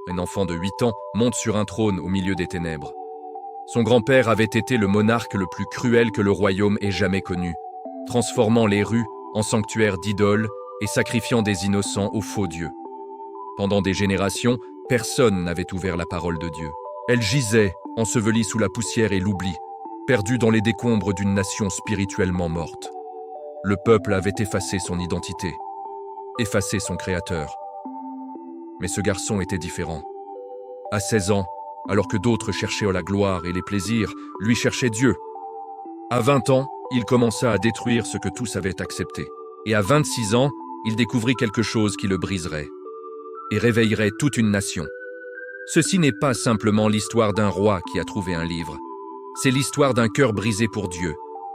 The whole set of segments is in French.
un enfant de 8 ans, monte sur un trône au milieu des ténèbres. Son grand-père avait été le monarque le plus cruel que le royaume ait jamais connu, transformant les rues en sanctuaires d'idoles et sacrifiant des innocents aux faux dieux. Pendant des générations, personne n'avait ouvert la parole de Dieu. Elle gisait, ensevelie sous la poussière et l'oubli, perdue dans les décombres d'une nation spirituellement morte. Le peuple avait effacé son identité, effacé son créateur. Mais ce garçon était différent. À 16 ans, alors que d'autres cherchaient la gloire et les plaisirs, lui cherchait Dieu. À 20 ans, il commença à détruire ce que tous avaient accepté. Et à 26 ans, il découvrit quelque chose qui le briserait et réveillerait toute une nation. Ceci n'est pas simplement l'histoire d'un roi qui a trouvé un livre. C'est l'histoire d'un cœur brisé pour Dieu,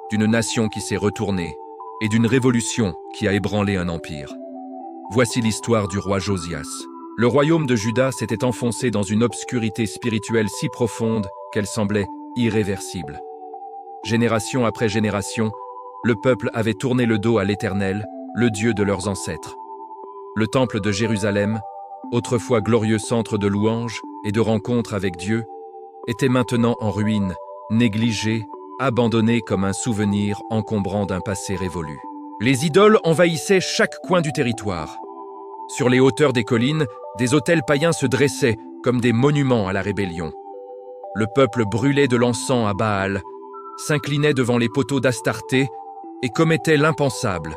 d'une nation qui s'est retournée et d'une révolution qui a ébranlé un empire. Voici l'histoire du roi Josias. Le royaume de Juda s'était enfoncé dans une obscurité spirituelle si profonde qu'elle semblait irréversible. Génération après génération, le peuple avait tourné le dos à l'Éternel, le Dieu de leurs ancêtres. Le temple de Jérusalem, autrefois glorieux centre de louange et de rencontre avec Dieu, était maintenant en ruine, négligé, abandonné comme un souvenir encombrant d'un passé révolu. Les idoles envahissaient chaque coin du territoire. Sur les hauteurs des collines, des autels païens se dressaient comme des monuments à la rébellion. Le peuple brûlait de l'encens à Baal, s'inclinait devant les poteaux d'Astarté et commettait l'impensable.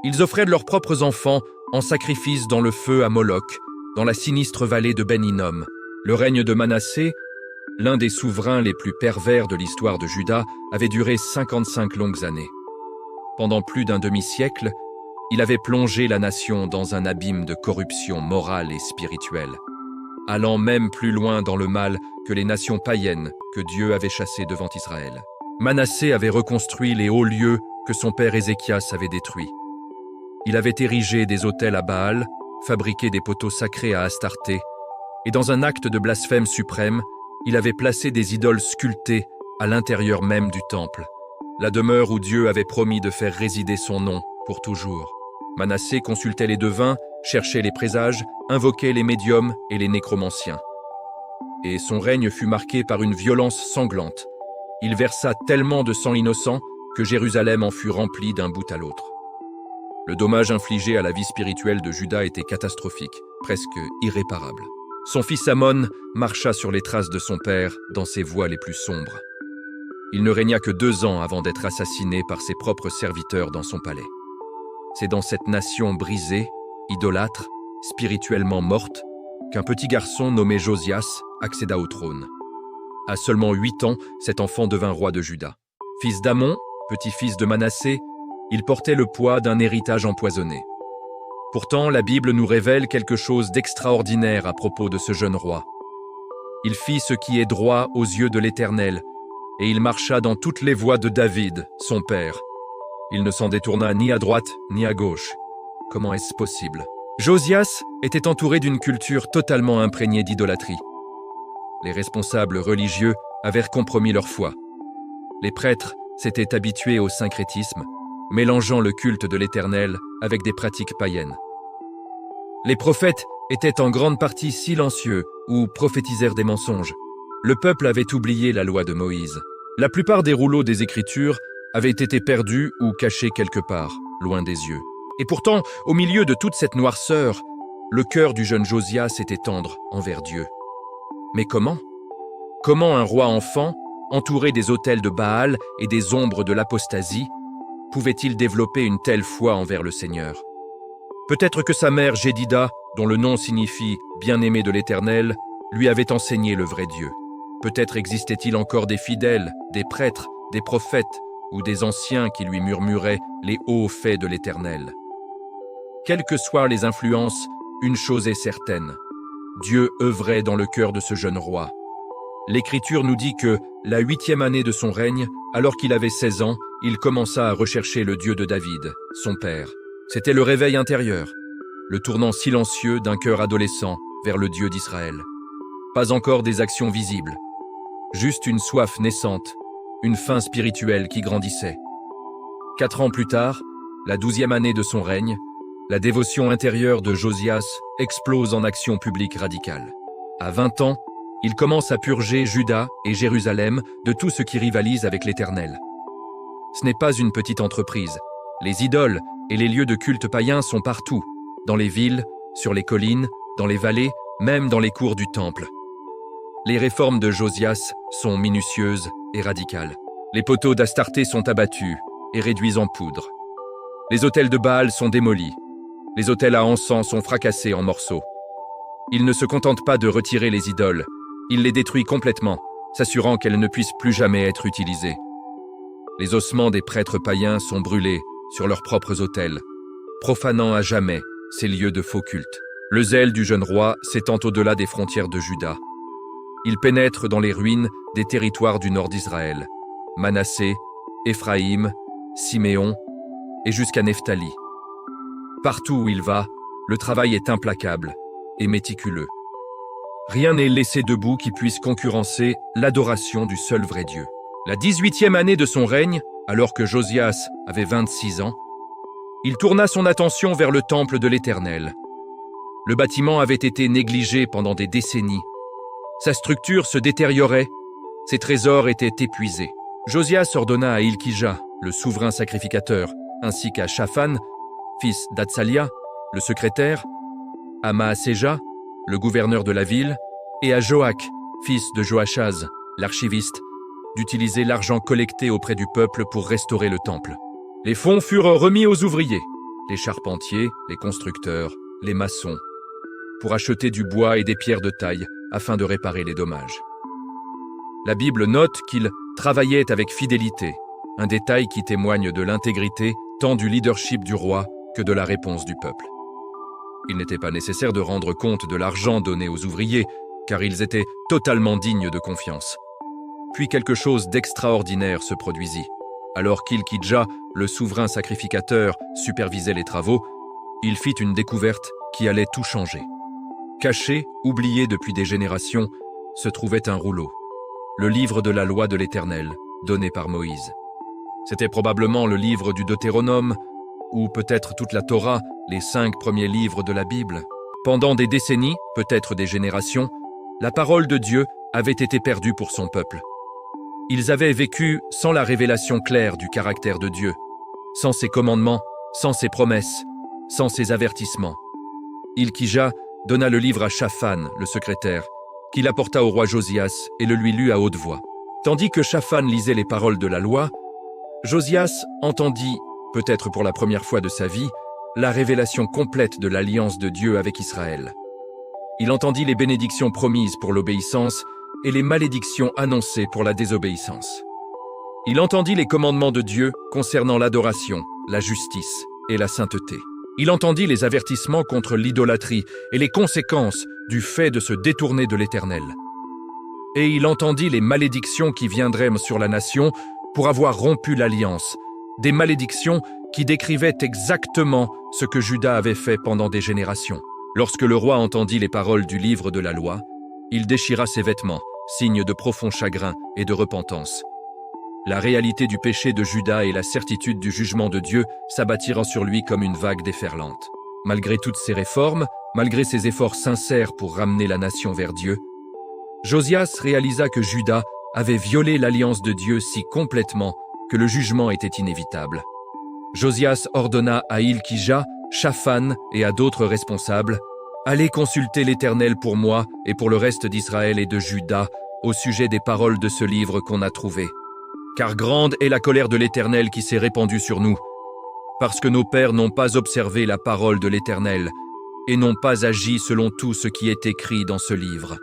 Ils offraient leurs propres enfants en sacrifice dans le feu à Moloch, dans la sinistre vallée de Ben Hinnom. Le règne de Manassé, l'un des souverains les plus pervers de l'histoire de Juda, avait duré 55 longues années. Pendant plus d'un demi-siècle, il avait plongé la nation dans un abîme de corruption morale et spirituelle, allant même plus loin dans le mal que les nations païennes que Dieu avait chassées devant Israël. Manassé avait reconstruit les hauts lieux que son père Ézéchias avait détruits. Il avait érigé des autels à Baal, fabriqué des poteaux sacrés à Astarté, et dans un acte de blasphème suprême, il avait placé des idoles sculptées à l'intérieur même du temple, la demeure où Dieu avait promis de faire résider son nom pour toujours. Manassé consultait les devins, cherchait les présages, invoquait les médiums et les nécromanciens. Et son règne fut marqué par une violence sanglante. Il versa tellement de sang innocent que Jérusalem en fut remplie d'un bout à l'autre. Le dommage infligé à la vie spirituelle de Juda était catastrophique, presque irréparable. Son fils Amon marcha sur les traces de son père dans ses voies les plus sombres. Il ne régna que 2 ans avant d'être assassiné par ses propres serviteurs dans son palais. C'est dans cette nation brisée, idolâtre, spirituellement morte, qu'un petit garçon nommé Josias accéda au trône. À seulement 8 ans, cet enfant devint roi de Juda. Fils d'Amon, petit-fils de Manassé, il portait le poids d'un héritage empoisonné. Pourtant, la Bible nous révèle quelque chose d'extraordinaire à propos de ce jeune roi. Il fit ce qui est droit aux yeux de l'Éternel, et il marcha dans toutes les voies de David, son père. Il ne s'en détourna ni à droite ni à gauche. Comment est-ce possible? Josias était entouré d'une culture totalement imprégnée d'idolâtrie. Les responsables religieux avaient compromis leur foi. Les prêtres s'étaient habitués au syncrétisme, mélangeant le culte de l'Éternel avec des pratiques païennes. Les prophètes étaient en grande partie silencieux ou prophétisèrent des mensonges. Le peuple avait oublié la loi de Moïse. La plupart des rouleaux des Écritures avaient été perdus ou cachés quelque part, loin des yeux. Et pourtant, au milieu de toute cette noirceur, le cœur du jeune Josias était tendre envers Dieu. Mais comment? Comment un roi enfant, entouré des autels de Baal et des ombres de l'apostasie, pouvait-il développer une telle foi envers le Seigneur? Peut-être que sa mère Jédida, dont le nom signifie « bien-aimé de l'Éternel », lui avait enseigné le vrai Dieu. Peut-être existait-il encore des fidèles, des prêtres, des prophètes ou des anciens qui lui murmuraient les hauts faits de l'Éternel. Quelles que soient les influences, une chose est certaine. Dieu œuvrait dans le cœur de ce jeune roi. L'Écriture nous dit que, la 8e année de son règne, alors qu'il avait 16 ans, il commença à rechercher le Dieu de David, son père. C'était le réveil intérieur, le tournant silencieux d'un cœur adolescent vers le Dieu d'Israël. Pas encore des actions visibles, juste une soif naissante, une faim spirituelle qui grandissait. 4 ans plus tard, la 12e année de son règne, la dévotion intérieure de Josias explose en action publique radicale. À 20 ans, il commence à purger Juda et Jérusalem de tout ce qui rivalise avec l'Éternel. Ce n'est pas une petite entreprise. Les idoles et les lieux de culte païens sont partout, dans les villes, sur les collines, dans les vallées, même dans les cours du temple. Les réformes de Josias sont minutieuses et radicales. Les poteaux d'Astarté sont abattus et réduits en poudre. Les autels de Baal sont démolis. Les autels à encens sont fracassés en morceaux. Il ne se contente pas de retirer les idoles, il les détruit complètement, s'assurant qu'elles ne puissent plus jamais être utilisées. Les ossements des prêtres païens sont brûlés sur leurs propres autels, profanant à jamais ces lieux de faux culte. Le zèle du jeune roi s'étend au-delà des frontières de Juda. Il pénètre dans les ruines des territoires du nord d'Israël, Manassé, Éphraïm, Siméon et jusqu'à Nephtali. Partout où il va, le travail est implacable et méticuleux. Rien n'est laissé debout qui puisse concurrencer l'adoration du seul vrai Dieu. La 18e année de son règne, alors que Josias avait 26 ans, il tourna son attention vers le temple de l'Éternel. Le bâtiment avait été négligé pendant des décennies. Sa structure se détériorait, ses trésors étaient épuisés. Josias ordonna à Hilkija, le souverain sacrificateur, ainsi qu'à Shaphan, fils d'Atsalia, le secrétaire, à Maaséja, le gouverneur de la ville, et à Joach, fils de Joachaz, l'archiviste, d'utiliser l'argent collecté auprès du peuple pour restaurer le temple. Les fonds furent remis aux ouvriers, les charpentiers, les constructeurs, les maçons, pour acheter du bois et des pierres de taille afin de réparer les dommages. La Bible note qu'il travaillait avec fidélité, un détail qui témoigne de l'intégrité tant du leadership du roi que de la réponse du peuple. Il n'était pas nécessaire de rendre compte de l'argent donné aux ouvriers, car ils étaient totalement dignes de confiance. Puis quelque chose d'extraordinaire se produisit. Alors qu'Hilkidja, le souverain sacrificateur, supervisait les travaux, il fit une découverte qui allait tout changer. Caché, oublié depuis des générations, se trouvait un rouleau. Le livre de la loi de l'Éternel, donné par Moïse. C'était probablement le livre du Deutéronome, ou peut-être toute la Torah, les 5 premiers livres de la Bible. Pendant des décennies, peut-être des générations, la parole de Dieu avait été perdue pour son peuple. Ils avaient vécu sans la révélation claire du caractère de Dieu, sans ses commandements, sans ses promesses, sans ses avertissements. Hilkija donna le livre à Shaphan, le secrétaire, qui l'apporta au roi Josias et le lui lut à haute voix. Tandis que Shaphan lisait les paroles de la loi, Josias entendit, peut-être pour la première fois de sa vie, la révélation complète de l'alliance de Dieu avec Israël. Il entendit les bénédictions promises pour l'obéissance et les malédictions annoncées pour la désobéissance. Il entendit les commandements de Dieu concernant l'adoration, la justice et la sainteté. Il entendit les avertissements contre l'idolâtrie et les conséquences du fait de se détourner de l'Éternel. Et il entendit les malédictions qui viendraient sur la nation pour avoir rompu l'alliance, des malédictions qui décrivaient exactement ce que Juda avait fait pendant des générations. Lorsque le roi entendit les paroles du livre de la loi, il déchira ses vêtements, signe de profond chagrin et de repentance. La réalité du péché de Juda et la certitude du jugement de Dieu s'abattirent sur lui comme une vague déferlante. Malgré toutes ces réformes, malgré ses efforts sincères pour ramener la nation vers Dieu, Josias réalisa que Juda avait violé l'alliance de Dieu si complètement que le jugement était inévitable. Josias ordonna à Hilkija, Shaphan et à d'autres responsables « Allez consulter l'Éternel pour moi et pour le reste d'Israël et de Juda au sujet des paroles de ce livre qu'on a trouvé. Car grande est la colère de l'Éternel qui s'est répandue sur nous, parce que nos pères n'ont pas observé la parole de l'Éternel et n'ont pas agi selon tout ce qui est écrit dans ce livre. »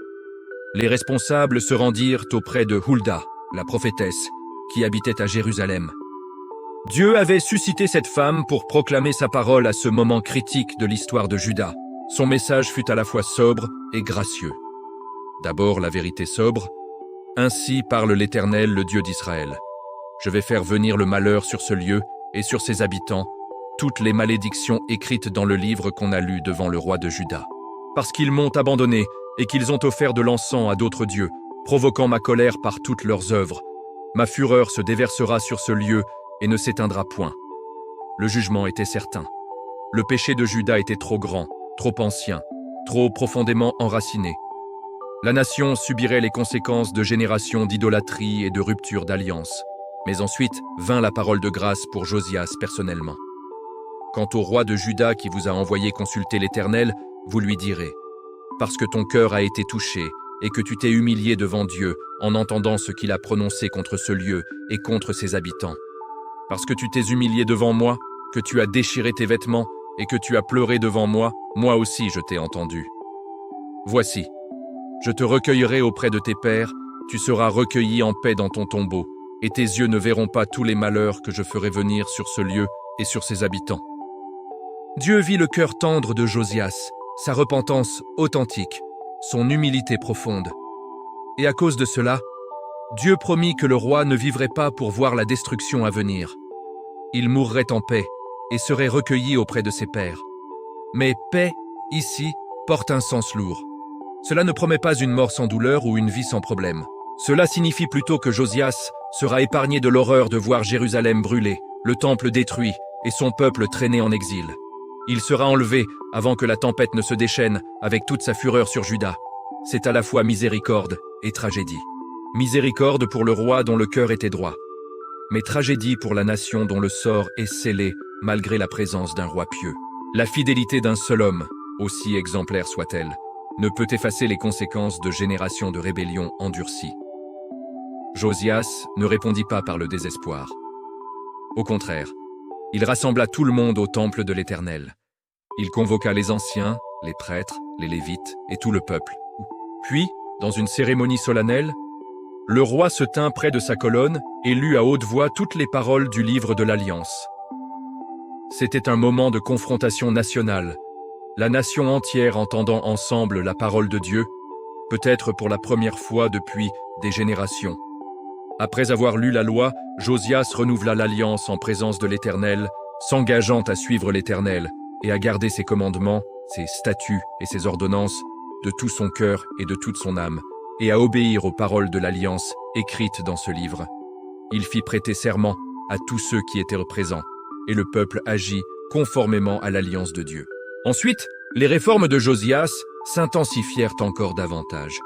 Les responsables se rendirent auprès de Hulda, la prophétesse, qui habitait à Jérusalem. Dieu avait suscité cette femme pour proclamer sa parole à ce moment critique de l'histoire de Juda. Son message fut à la fois sobre et gracieux. D'abord la vérité sobre. Ainsi parle l'Éternel, le Dieu d'Israël. Je vais faire venir le malheur sur ce lieu et sur ses habitants, toutes les malédictions écrites dans le livre qu'on a lu devant le roi de Juda. Parce qu'ils m'ont abandonné et qu'ils ont offert de l'encens à d'autres dieux, provoquant ma colère par toutes leurs œuvres, ma fureur se déversera sur ce lieu et ne s'éteindra point. Le jugement était certain. Le péché de Juda était trop grand, trop ancien, trop profondément enraciné. La nation subirait les conséquences de générations d'idolâtrie et de rupture d'alliance. Mais ensuite vint la parole de grâce pour Josias personnellement. Quant au roi de Juda qui vous a envoyé consulter l'Éternel, vous lui direz « Parce que ton cœur a été touché et que tu t'es humilié devant Dieu en entendant ce qu'il a prononcé contre ce lieu et contre ses habitants. Parce que tu t'es humilié devant moi, que tu as déchiré tes vêtements et que tu as pleuré devant moi, moi aussi je t'ai entendu. Voici, je te recueillerai auprès de tes pères, tu seras recueilli en paix dans ton tombeau, et tes yeux ne verront pas tous les malheurs que je ferai venir sur ce lieu et sur ses habitants. » Dieu vit le cœur tendre de Josias, sa repentance authentique, son humilité profonde. Et à cause de cela, Dieu promit que le roi ne vivrait pas pour voir la destruction à venir. Il mourrait en paix et serait recueilli auprès de ses pères. Mais paix, ici, porte un sens lourd. Cela ne promet pas une mort sans douleur ou une vie sans problème. Cela signifie plutôt que Josias sera épargné de l'horreur de voir Jérusalem brûler, le temple détruit et son peuple traîné en exil. Il sera enlevé avant que la tempête ne se déchaîne avec toute sa fureur sur Juda. C'est à la fois miséricorde et tragédie. Miséricorde pour le roi dont le cœur était droit, mais tragédie pour la nation dont le sort est scellé malgré la présence d'un roi pieux. La fidélité d'un seul homme, aussi exemplaire soit-elle, ne peut effacer les conséquences de générations de rébellions endurcies. Josias ne répondit pas par le désespoir. Au contraire, il rassembla tout le monde au temple de l'Éternel. Il convoqua les anciens, les prêtres, les Lévites et tout le peuple. Puis, dans une cérémonie solennelle, le roi se tint près de sa colonne et lut à haute voix toutes les paroles du livre de l'Alliance. C'était un moment de confrontation nationale, la nation entière entendant ensemble la parole de Dieu, peut-être pour la première fois depuis des générations. Après avoir lu la loi, Josias renouvela l'alliance en présence de l'Éternel, s'engageant à suivre l'Éternel et à garder ses commandements, ses statuts et ses ordonnances de tout son cœur et de toute son âme, et à obéir aux paroles de l'alliance écrites dans ce livre. Il fit prêter serment à tous ceux qui étaient présents, et le peuple agit conformément à l'alliance de Dieu. Ensuite, les réformes de Josias s'intensifièrent encore davantage,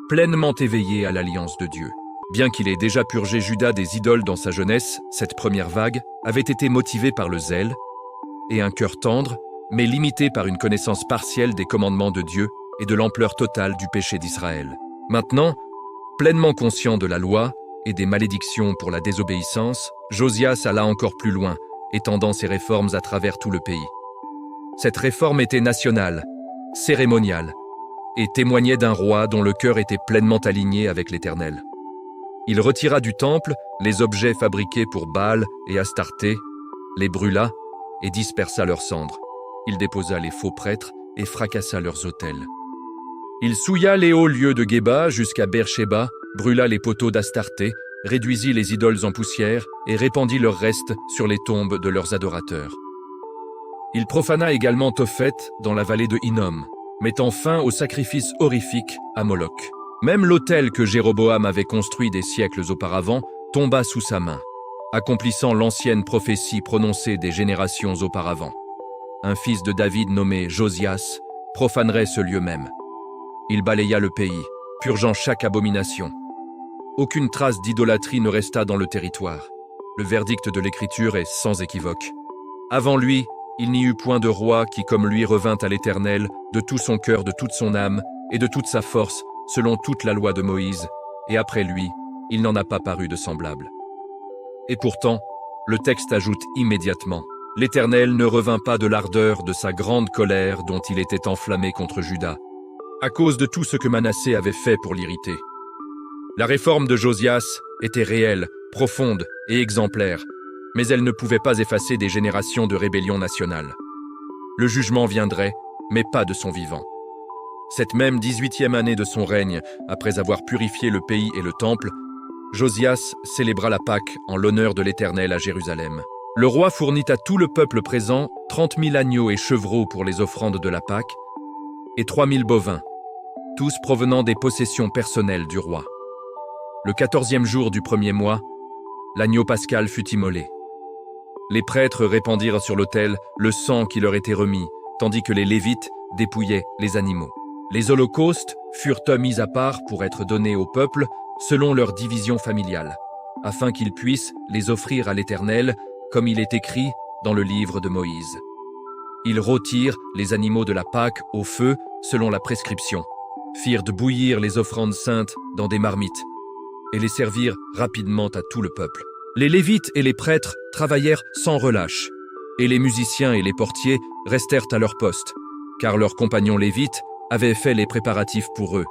pleinement éveillé à l'alliance de Dieu. Bien qu'il ait déjà purgé Juda des idoles dans sa jeunesse, cette première vague avait été motivée par le zèle et un cœur tendre, mais limité par une connaissance partielle des commandements de Dieu et de l'ampleur totale du péché d'Israël. Maintenant, pleinement conscient de la loi et des malédictions pour la désobéissance, Josias alla encore plus loin, étendant ses réformes à travers tout le pays. Cette réforme était nationale, cérémoniale, et témoignait d'un roi dont le cœur était pleinement aligné avec l'Éternel. Il retira du temple les objets fabriqués pour Baal et Astarté, les brûla et dispersa leurs cendres. Il déposa les faux prêtres et fracassa leurs autels. Il souilla les hauts lieux de Géba jusqu'à Beersheba, brûla les poteaux d'Astarté, réduisit les idoles en poussière et répandit leurs restes sur les tombes de leurs adorateurs. Il profana également Tophet dans la vallée de Hinnom, mettant fin aux sacrifices horrifiques à Moloch. Même l'autel que Jéroboam avait construit des siècles auparavant tomba sous sa main, accomplissant l'ancienne prophétie prononcée des générations auparavant. Un fils de David nommé Josias profanerait ce lieu même. Il balaya le pays, purgeant chaque abomination. Aucune trace d'idolâtrie ne resta dans le territoire. Le verdict de l'Écriture est sans équivoque. Avant lui, il n'y eut point de roi qui comme lui revint à l'Éternel de tout son cœur, de toute son âme et de toute sa force, selon toute la loi de Moïse, et après lui, il n'en a pas paru de semblable. Et pourtant, le texte ajoute immédiatement « L'Éternel ne revint pas de l'ardeur de sa grande colère dont il était enflammé contre Juda, à cause de tout ce que Manassé avait fait pour l'irriter. » La réforme de Josias était réelle, profonde et exemplaire, mais elle ne pouvait pas effacer des générations de rébellion nationale. Le jugement viendrait, mais pas de son vivant. Cette même 18e année de son règne, après avoir purifié le pays et le temple, Josias célébra la Pâque en l'honneur de l'Éternel à Jérusalem. Le roi fournit à tout le peuple présent 30 000 agneaux et chevreaux pour les offrandes de la Pâque et 3 000 bovins, tous provenant des possessions personnelles du roi. Le 14e jour du premier mois, l'agneau pascal fut immolé. Les prêtres répandirent sur l'autel le sang qui leur était remis, tandis que les Lévites dépouillaient les animaux. Les holocaustes furent mis à part pour être donnés au peuple selon leur division familiale, afin qu'ils puissent les offrir à l'Éternel, comme il est écrit dans le livre de Moïse. Ils rôtirent les animaux de la Pâque au feu selon la prescription, firent de bouillir les offrandes saintes dans des marmites, et les servirent rapidement à tout le peuple. Les Lévites et les prêtres travaillèrent sans relâche, et les musiciens et les portiers restèrent à leur poste, car leurs compagnons Lévites avaient fait les préparatifs pour eux.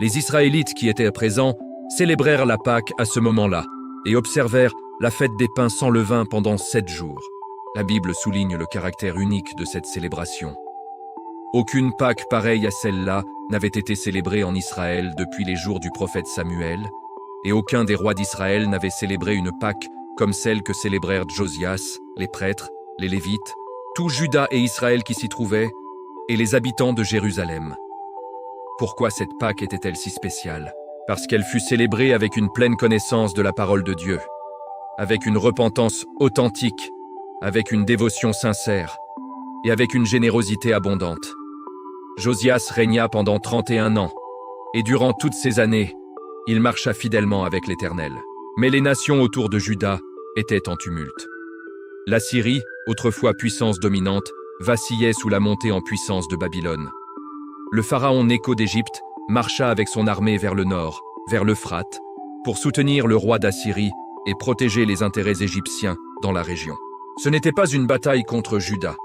Les Israélites qui étaient présents célébrèrent la Pâque à ce moment-là et observèrent la fête des pains sans levain pendant 7 jours. La Bible souligne le caractère unique de cette célébration. Aucune Pâque pareille à celle-là n'avait été célébrée en Israël depuis les jours du prophète Samuel, et aucun des rois d'Israël n'avait célébré une Pâque comme celle que célébrèrent Josias, les prêtres, les Lévites, tout Juda et Israël qui s'y trouvaient, et les habitants de Jérusalem. Pourquoi cette Pâque était-elle si spéciale? Parce qu'elle fut célébrée avec une pleine connaissance de la parole de Dieu, avec une repentance authentique, avec une dévotion sincère et avec une générosité abondante. Josias régna pendant 31 ans, et durant toutes ces années, il marcha fidèlement avec l'Éternel. Mais les nations autour de Juda étaient en tumulte. L'Assyrie, autrefois puissance dominante, vacillait sous la montée en puissance de Babylone. Le pharaon Nécho d'Égypte marcha avec son armée vers le nord, vers l'Euphrate, pour soutenir le roi d'Assyrie et protéger les intérêts égyptiens dans la région. Ce n'était pas une bataille contre Juda,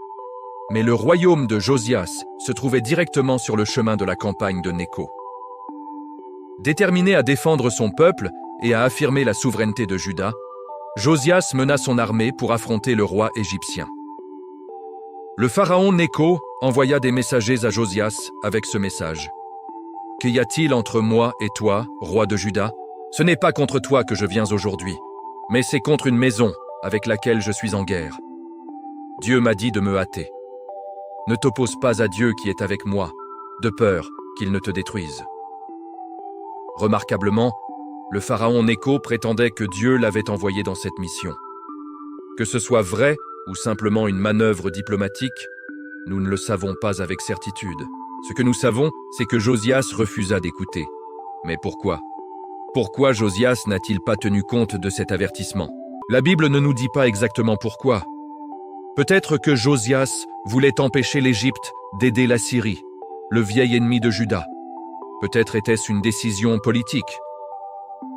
mais le royaume de Josias se trouvait directement sur le chemin de la campagne de Nécho. Déterminé à défendre son peuple et à affirmer la souveraineté de Juda, Josias mena son armée pour affronter le roi égyptien. Le pharaon Nécho envoya des messagers à Josias avec ce message. « Qu'y a-t-il entre moi et toi, roi de Juda? Ce n'est pas contre toi que je viens aujourd'hui, mais c'est contre une maison avec laquelle je suis en guerre. Dieu m'a dit de me hâter. Ne t'oppose pas à Dieu qui est avec moi, de peur qu'il ne te détruise. » Remarquablement, le pharaon Nécho prétendait que Dieu l'avait envoyé dans cette mission. Que ce soit vrai ou simplement une manœuvre diplomatique, nous ne le savons pas avec certitude. Ce que nous savons, c'est que Josias refusa d'écouter. Mais pourquoi? Pourquoi Josias n'a-t-il pas tenu compte de cet avertissement? La Bible ne nous dit pas exactement pourquoi. Peut-être que Josias voulait empêcher l'Égypte d'aider la Syrie, le vieil ennemi de Juda. Peut-être était-ce une décision politique.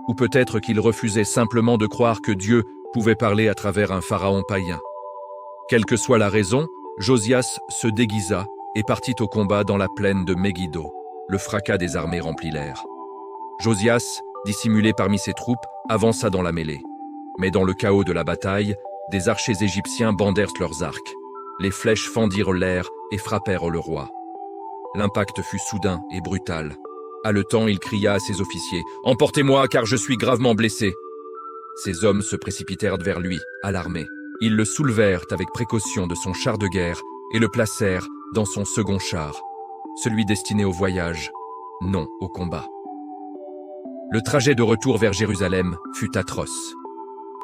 Ou peut-être qu'il refusait simplement de croire que Dieu pouvait parler à travers un pharaon païen. Quelle que soit la raison, Josias se déguisa et partit au combat dans la plaine de Megiddo. Le fracas des armées remplit l'air. Josias, dissimulé parmi ses troupes, avança dans la mêlée. Mais dans le chaos de la bataille, des archers égyptiens bandèrent leurs arcs. Les flèches fendirent l'air et frappèrent le roi. L'impact fut soudain et brutal. Haletant, il cria à ses officiers « Emportez-moi, car je suis gravement blessé !» Ces hommes se précipitèrent vers lui, alarmés. Ils le soulevèrent avec précaution de son char de guerre et le placèrent dans son second char, celui destiné au voyage, non au combat. Le trajet de retour vers Jérusalem fut atroce.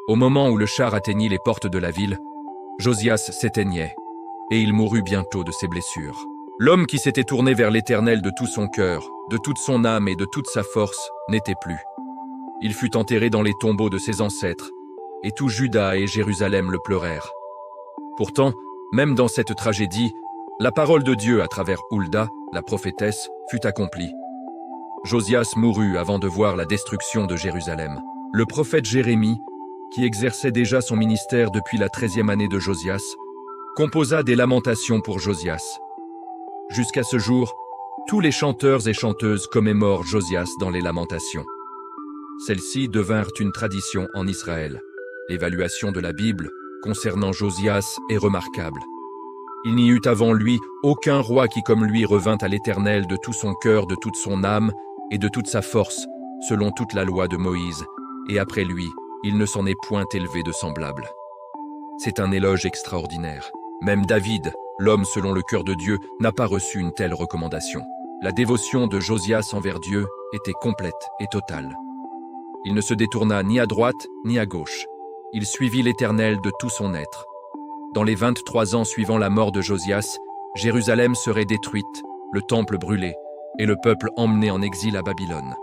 Au moment où le char atteignit les portes de la ville, Josias s'éteignait, et il mourut bientôt de ses blessures. L'homme qui s'était tourné vers l'Éternel de tout son cœur, de toute son âme et de toute sa force n'était plus. Il fut enterré dans les tombeaux de ses ancêtres, et tout Juda et Jérusalem le pleurèrent. Pourtant, même dans cette tragédie, la parole de Dieu à travers Hulda, la prophétesse, fut accomplie. Josias mourut avant de voir la destruction de Jérusalem. Le prophète Jérémie, qui exerçait déjà son ministère depuis la 13e année de Josias, composa des lamentations pour Josias. Jusqu'à ce jour, tous les chanteurs et chanteuses commémorent Josias dans les lamentations. Celles-ci devinrent une tradition en Israël. L'évaluation de la Bible concernant Josias est remarquable. Il n'y eut avant lui aucun roi qui comme lui revint à l'Éternel de tout son cœur, de toute son âme et de toute sa force, selon toute la loi de Moïse, et après lui, il ne s'en est point élevé de semblable. C'est un éloge extraordinaire. Même David, l'homme selon le cœur de Dieu, n'a pas reçu une telle recommandation. La dévotion de Josias envers Dieu était complète et totale. Il ne se détourna ni à droite ni à gauche. Il suivit l'Éternel de tout son être. Dans les 23 ans suivant la mort de Josias, Jérusalem serait détruite, le temple brûlé et le peuple emmené en exil à Babylone.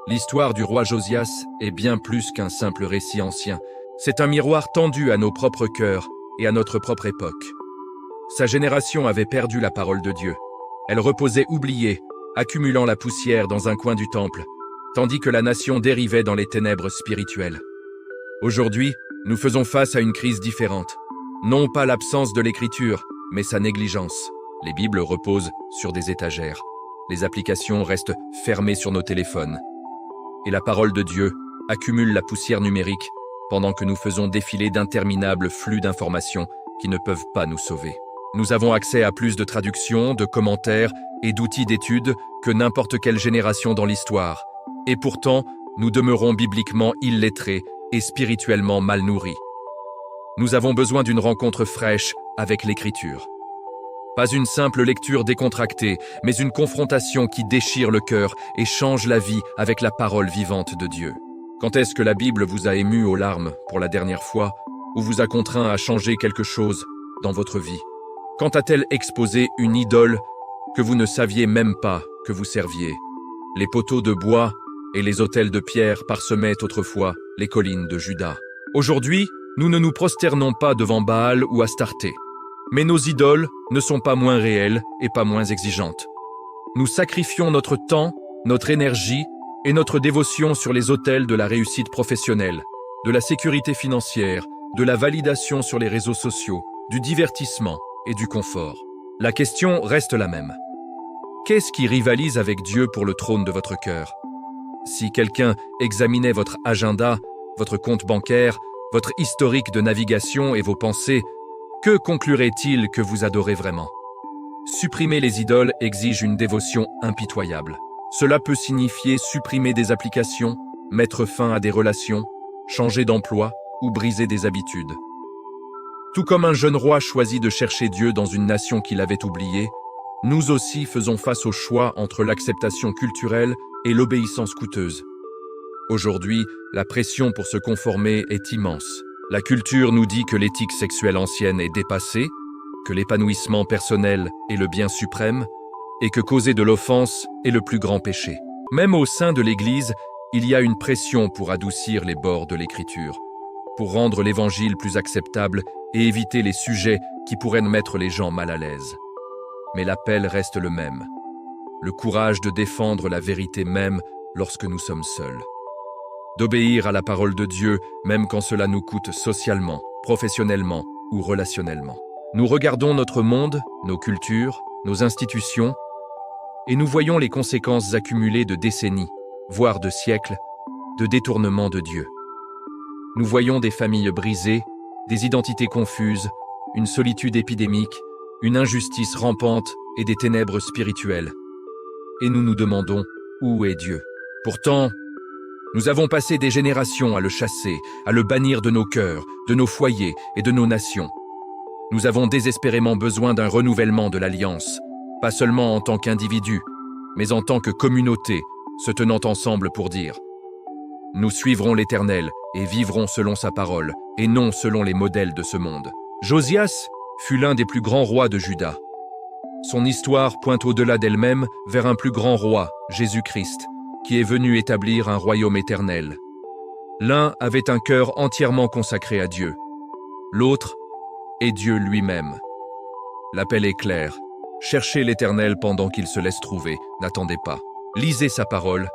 L'histoire du roi Josias est bien plus qu'un simple récit ancien. C'est un miroir tendu à nos propres cœurs et à notre propre époque. Sa génération avait perdu la parole de Dieu. Elle reposait oubliée, accumulant la poussière dans un coin du temple, tandis que la nation dérivait dans les ténèbres spirituelles. Aujourd'hui, nous faisons face à une crise différente. Non pas l'absence de l'écriture, mais sa négligence. Les Bibles reposent sur des étagères. Les applications restent fermées sur nos téléphones. Et la parole de Dieu accumule la poussière numérique pendant que nous faisons défiler d'interminables flux d'informations qui ne peuvent pas nous sauver. Nous avons accès à plus de traductions, de commentaires et d'outils d'études que n'importe quelle génération dans l'histoire. Et pourtant, nous demeurons bibliquement illettrés et spirituellement mal nourris. Nous avons besoin d'une rencontre fraîche avec l'Écriture. Pas une simple lecture décontractée, mais une confrontation qui déchire le cœur et change la vie avec la parole vivante de Dieu. Quand est-ce que la Bible vous a ému aux larmes pour la dernière fois ou vous a contraint à changer quelque chose dans votre vie? Quand a-t-elle exposé une idole que vous ne saviez même pas que vous serviez? Les poteaux de bois et les autels de pierre parsemaient autrefois les collines de Juda. Aujourd'hui, nous ne nous prosternons pas devant Baal ou Astarté. Mais nos idoles ne sont pas moins réelles et pas moins exigeantes. Nous sacrifions notre temps, notre énergie et notre dévotion sur les autels de la réussite professionnelle, de la sécurité financière, de la validation sur les réseaux sociaux, du divertissement et du confort. La question reste la même. Qu'est-ce qui rivalise avec Dieu pour le trône de votre cœur? Si quelqu'un examinait votre agenda, votre compte bancaire, votre historique de navigation et vos pensées, que conclurait-il que vous adorez vraiment? Supprimer les idoles exige une dévotion impitoyable. Cela peut signifier supprimer des applications, mettre fin à des relations, changer d'emploi ou briser des habitudes. Tout comme un jeune roi choisit de chercher Dieu dans une nation qu'il avait oubliée, nous aussi faisons face au choix entre l'acceptation culturelle et l'obéissance coûteuse. Aujourd'hui, la pression pour se conformer est immense. La culture nous dit que l'éthique sexuelle ancienne est dépassée, que l'épanouissement personnel est le bien suprême et que causer de l'offense est le plus grand péché. Même au sein de l'Église, il y a une pression pour adoucir les bords de l'Écriture, pour rendre l'Évangile plus acceptable et éviter les sujets qui pourraient mettre les gens mal à l'aise. Mais l'appel reste le même. Le courage de défendre la vérité même lorsque nous sommes seuls. D'obéir à la parole de Dieu, même quand cela nous coûte socialement, professionnellement ou relationnellement. Nous regardons notre monde, nos cultures, nos institutions, et nous voyons les conséquences accumulées de décennies, voire de siècles, de détournement de Dieu. Nous voyons des familles brisées, des identités confuses, une solitude épidémique, une injustice rampante et des ténèbres spirituelles. Et nous nous demandons, où est Dieu? Pourtant, nous avons passé des générations à le chasser, à le bannir de nos cœurs, de nos foyers et de nos nations. Nous avons désespérément besoin d'un renouvellement de l'Alliance, pas seulement en tant qu'individu, mais en tant que communauté, se tenant ensemble pour dire « Nous suivrons l'Éternel et vivrons selon sa parole, et non selon les modèles de ce monde. » Josias fut l'un des plus grands rois de Juda. Son histoire pointe au-delà d'elle-même vers un plus grand roi, Jésus-Christ, qui est venu établir un royaume éternel. L'un avait un cœur entièrement consacré à Dieu. L'autre est Dieu lui-même. L'appel est clair. Cherchez l'Éternel pendant qu'il se laisse trouver. N'attendez pas. Lisez sa parole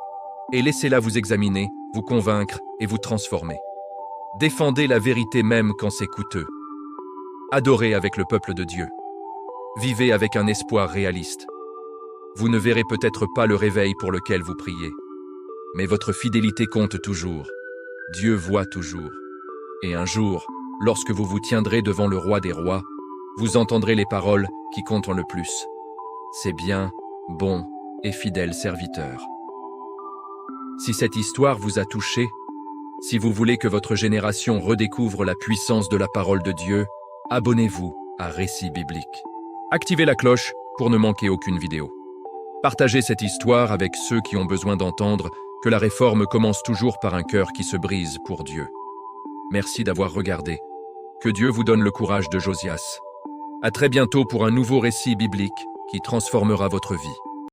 et laissez-la vous examiner, vous convaincre et vous transformer. Défendez la vérité même quand c'est coûteux. Adorez avec le peuple de Dieu. Vivez avec un espoir réaliste. Vous ne verrez peut-être pas le réveil pour lequel vous priez, mais votre fidélité compte toujours. Dieu voit toujours. Et un jour, lorsque vous vous tiendrez devant le roi des rois, vous entendrez les paroles qui comptent le plus. C'est bien, bon et fidèle serviteur. Si cette histoire vous a touché, si vous voulez que votre génération redécouvre la puissance de la parole de Dieu, abonnez-vous à Récits bibliques. Activez la cloche pour ne manquer aucune vidéo. Partagez cette histoire avec ceux qui ont besoin d'entendre que la réforme commence toujours par un cœur qui se brise pour Dieu. Merci d'avoir regardé. Que Dieu vous donne le courage de Josias. À très bientôt pour un nouveau récit biblique qui transformera votre vie.